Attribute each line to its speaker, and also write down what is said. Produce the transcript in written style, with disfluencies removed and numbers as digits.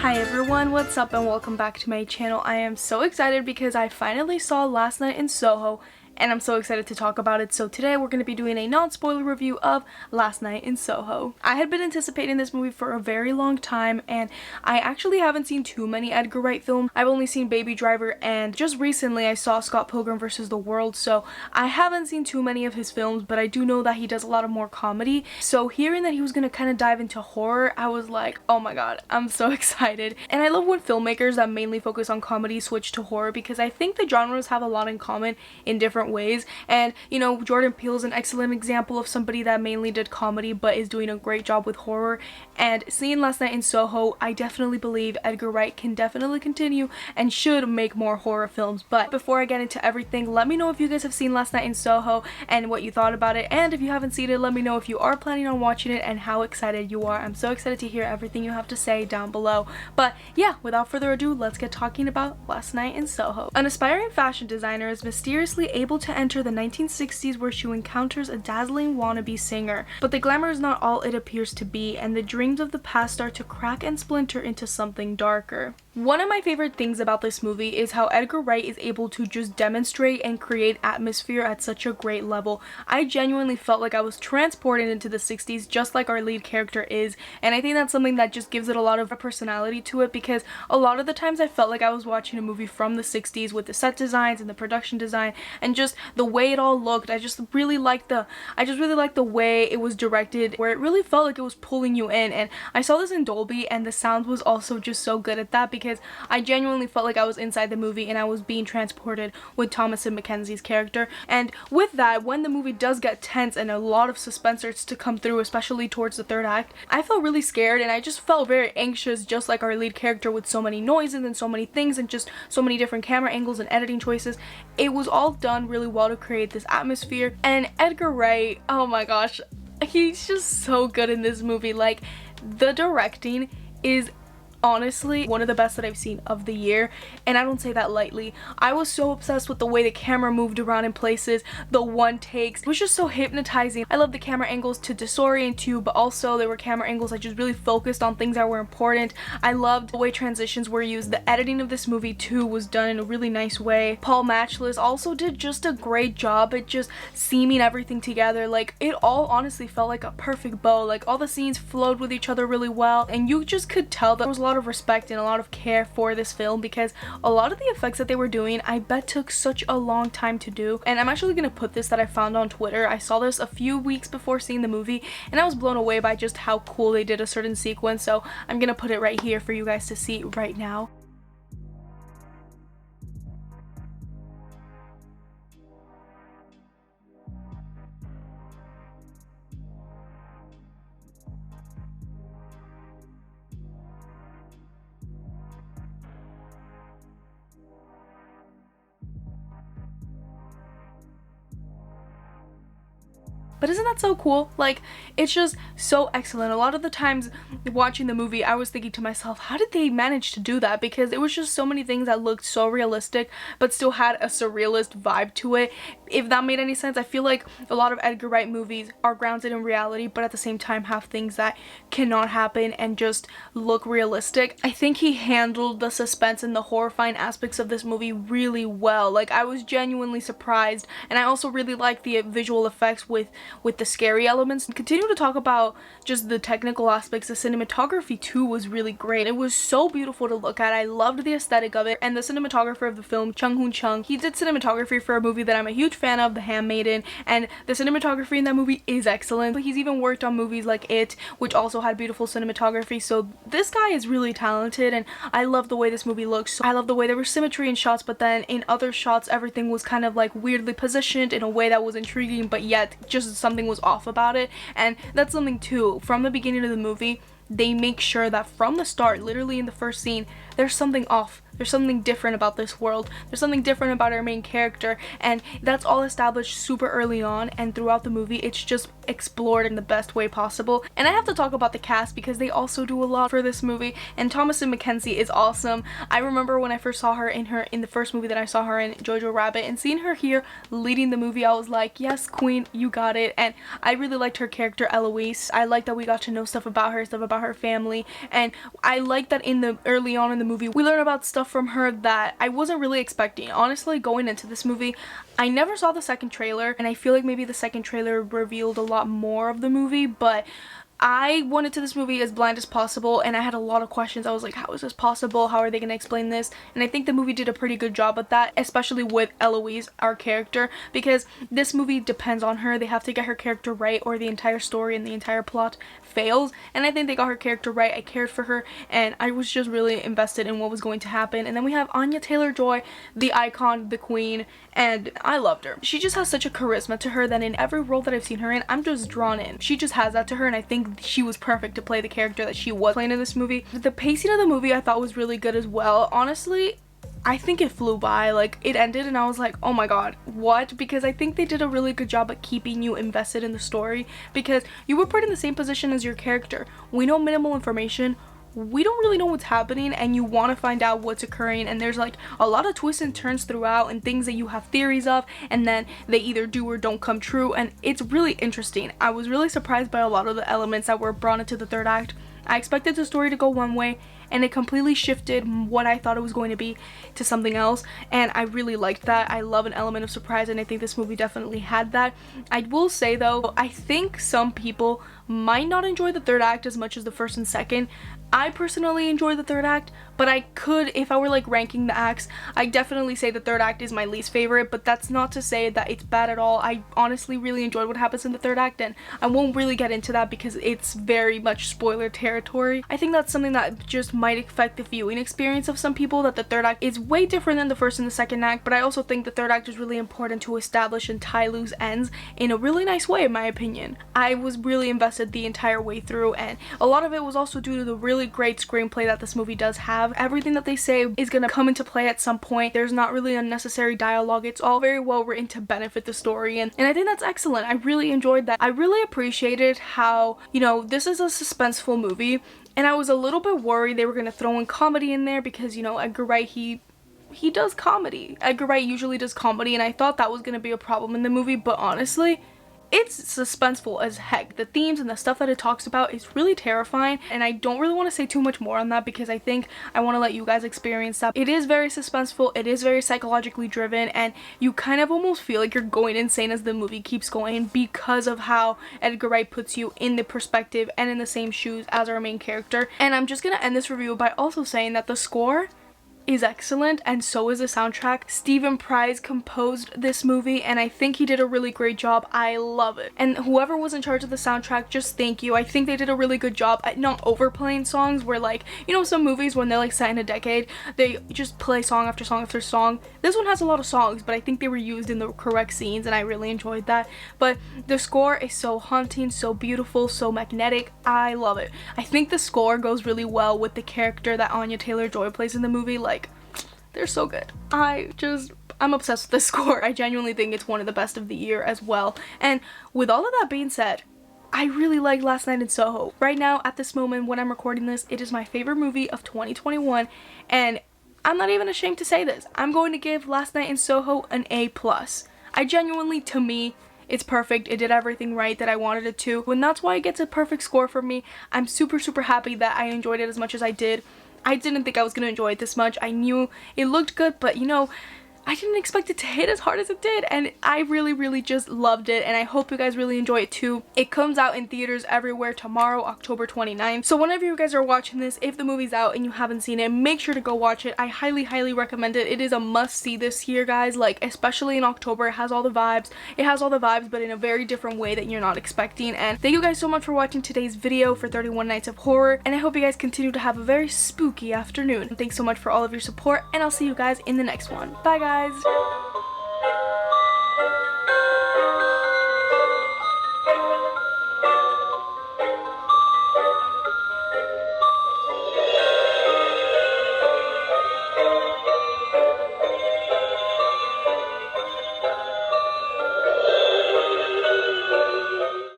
Speaker 1: Hi everyone, what's up and welcome back to my channel. I am so excited because I finally saw Last Night in Soho and I'm so excited to talk about it. So today we're going to be doing a non-spoiler review of Last Night in Soho. I had been anticipating this movie for a very long time and I actually haven't seen too many Edgar Wright films. I've only seen Baby Driver and just recently I saw Scott Pilgrim vs. the World, so I haven't seen too many of his films, but I do know that he does a lot of more comedy. So hearing that he was going to kind of dive into horror, I was like, oh my god, I'm so excited. And I love when filmmakers that mainly focus on comedy switch to horror because I think the genres have a lot in common in different ways. And you know, Jordan Peele is an excellent example of somebody that mainly did comedy but is doing a great job with horror. And seeing Last Night in Soho, I definitely believe Edgar Wright can definitely continue and should make more horror films. But before I get into everything, let me know if you guys have seen Last Night in Soho and what you thought about it, and if you haven't seen it, let me know if you are planning on watching it and how excited you are. I'm so excited to hear everything you have to say down below. But yeah, without further ado, let's get talking about Last Night in Soho. An aspiring fashion designer is mysteriously able to enter the 1960s where she encounters a dazzling wannabe singer. But the glamour is not all it appears to be, and the dreams of the past start to crack and splinter into something darker. One of my favorite things about this movie is how Edgar Wright is able to just demonstrate and create atmosphere at such a great level. I genuinely felt like I was transported into the 60s just like our lead character is, and I think that's something that just gives it a lot of personality to it, because a lot of the times I felt like I was watching a movie from the 60s with the set designs and the production design and just the way it all looked. I just really liked the way it was directed, where it really felt like it was pulling you in. And I saw this in Dolby and the sound was also just so good at that, because I genuinely felt like I was inside the movie and I was being transported with Thomasin McKenzie's character. And with that, when the movie does get tense and a lot of suspense starts to come through, especially towards the third act, I felt really scared and I just felt very anxious, just like our lead character, with so many noises and so many things and just so many different camera angles and editing choices. It was all done really well to create this atmosphere. And Edgar Wright, oh my gosh, he's just so good in this movie. Like, the directing is honestly one of the best that I've seen of the year, and I don't say that lightly. I was so obsessed with the way the camera moved around in places, the one takes. It was just so hypnotizing. I love the camera angles to disorient you, but also there were camera angles that just really focused on things that were important. I loved the way transitions were used. The editing of this movie too was done in a really nice way. Paul Matchless also did just a great job at just seaming everything together. Like, it all honestly felt like a perfect bow. Like, all the scenes flowed with each other really well, and you just could tell that there was a lot of respect and a lot of care for this film, because a lot of the effects that they were doing, I bet, took such a long time to do. And I'm actually gonna put this that I found on Twitter. I saw this a few weeks before seeing the movie and I was blown away by just how cool they did a certain sequence, so I'm gonna put it right here for you guys to see right now. But isn't that so cool? Like, it's just so excellent. A lot of the times watching the movie, I was thinking to myself, how did they manage to do that? Because it was just so many things that looked so realistic but still had a surrealist vibe to it. If that made any sense. I feel like a lot of Edgar Wright movies are grounded in reality but at the same time have things that cannot happen and just look realistic. I think he handled the suspense and the horrifying aspects of this movie really well. Like, I was genuinely surprised, and I also really liked the visual effects with the scary elements. And continue to talk about just the technical aspects. The cinematography too was really great. It was so beautiful to look at. I loved the aesthetic of it. And the cinematographer of the film, Chung Chung, he did cinematography for a movie that I'm a huge fan of, The Handmaiden, and the cinematography in that movie is excellent. But he's even worked on movies like It, which also had beautiful cinematography. So this guy is really talented, and I love the way this movie looks. I love the way there was symmetry in shots, but then in other shots everything was kind of like weirdly positioned in a way that was intriguing, but yet just something was off about it. And that's something too. From the beginning of the movie, they make sure that from the start, literally in the first scene, there's something off there's something different about this world. There's something different about our main character, and that's all established super early on, and throughout the movie it's just explored in the best way possible. And I have to talk about the cast because they also do a lot for this movie, and Thomasin McKenzie is awesome. I remember when I first saw her in the first movie that I saw her in, Jojo Rabbit, and seeing her here leading the movie, I was like, yes queen, you got it. And I really liked her character Eloise. I liked that we got to know stuff about her family, and I like that early on in the movie we learn about stuff from her that I wasn't really expecting. Honestly, going into this movie, I never saw the second trailer, and I feel like maybe the second trailer revealed a lot more of the movie, but I went into this movie as blind as possible, and I had a lot of questions. I was like, how is this possible? How are they going to explain this? And I think the movie did a pretty good job at that, especially with Eloise, our character, because this movie depends on her. They have to get her character right or the entire story and the entire plot fails, and I think they got her character right. I cared for her, and I was just really invested in what was going to happen. And then we have Anya Taylor-Joy, the icon, the queen, and I loved her. She just has such a charisma to her that in every role that I've seen her in, I'm just drawn in. She just has that to her, and I think she was perfect to play the character that she was playing in this movie. The pacing of the movie I thought was really good as well. Honestly, I think it flew by. Like, it ended and I was like, oh my god, what? Because I think they did a really good job at keeping you invested in the story, because you were put in the same position as your character. We know minimal information, we don't really know what's happening, and you want to find out what's occurring, and there's like a lot of twists and turns throughout and things that you have theories of, and then they either do or don't come true, and it's really interesting. I was really surprised by a lot of the elements that were brought into the third act. I expected the story to go one way, and it completely shifted what I thought it was going to be to something else, and I really liked that. I love an element of surprise, and I think this movie definitely had that. I will say though, I think some people might not enjoy the third act as much as the first and second. I personally enjoy the third act, but I could, if I were like ranking the acts, I definitely say the third act is my least favorite, but that's not to say that it's bad at all. I honestly really enjoyed what happens in the third act, and I won't really get into that because it's very much spoiler territory. I think that's something that just might affect the viewing experience of some people, that the third act is way different than the first and the second act, but I also think the third act is really important to establish and tie loose ends in a really nice way, in my opinion. I was really invested the entire way through, and a lot of it was also due to the really great screenplay that this movie does have. Everything that they say is gonna come into play at some point. There's not really unnecessary dialogue. It's all very well written to benefit the story, and I think that's excellent. I really enjoyed that. I really appreciated how, you know, this is a suspenseful movie, and I was a little bit worried they were gonna throw in comedy in there because, you know, Edgar Wright, he does comedy. Edgar Wright usually does comedy, and I thought that was gonna be a problem in the movie, but honestly, it's suspenseful as heck. The themes and the stuff that it talks about is really terrifying, and I don't really want to say too much more on that because I think I want to let you guys experience that. It is very suspenseful, it is very psychologically driven, and you kind of almost feel like you're going insane as the movie keeps going because of how Edgar Wright puts you in the perspective and in the same shoes as our main character. And I'm just gonna end this review by also saying that the score is excellent, and so is the soundtrack. Stephen Price composed this movie, and I think he did a really great job. I love it. And whoever was in charge of the soundtrack, just thank you. I think they did a really good job at not overplaying songs where, like, you know, some movies when they're like set in a decade, they just play song after song after song. This one has a lot of songs, but I think they were used in the correct scenes, and I really enjoyed that. But the score is so haunting, so beautiful, so magnetic. I love it. I think the score goes really well with the character that Anya Taylor-Joy plays in the movie. Like, they're so good. I'm obsessed with this score. I genuinely think it's one of the best of the year as well. And with all of that being said, I really like Last Night in Soho. Right now, at this moment when I'm recording this, it is my favorite movie of 2021, and I'm not even ashamed to say this. I'm going to give Last Night in Soho an A+. I genuinely, to me, it's perfect. It did everything right that I wanted it to, and that's why it gets a perfect score from me. I'm super happy that I enjoyed it as much as I did. I didn't think I was going to enjoy it this much. I knew it looked good, but you know, I didn't expect it to hit as hard as it did, and I really just loved it, and I hope you guys really enjoy it too. It comes out in theaters everywhere tomorrow, October 29th. So whenever you guys are watching this, if the movie's out and you haven't seen it, make sure to go watch it. I highly recommend it. It is a must-see this year, guys. Like, especially in October, it has all the vibes. It has all the vibes, but in a very different way that you're not expecting. And thank you guys so much for watching today's video for 31 Nights of Horror, and I hope you guys continue to have a very spooky afternoon. Thanks so much for all of your support, and I'll see you guys in the next one. Bye, guys.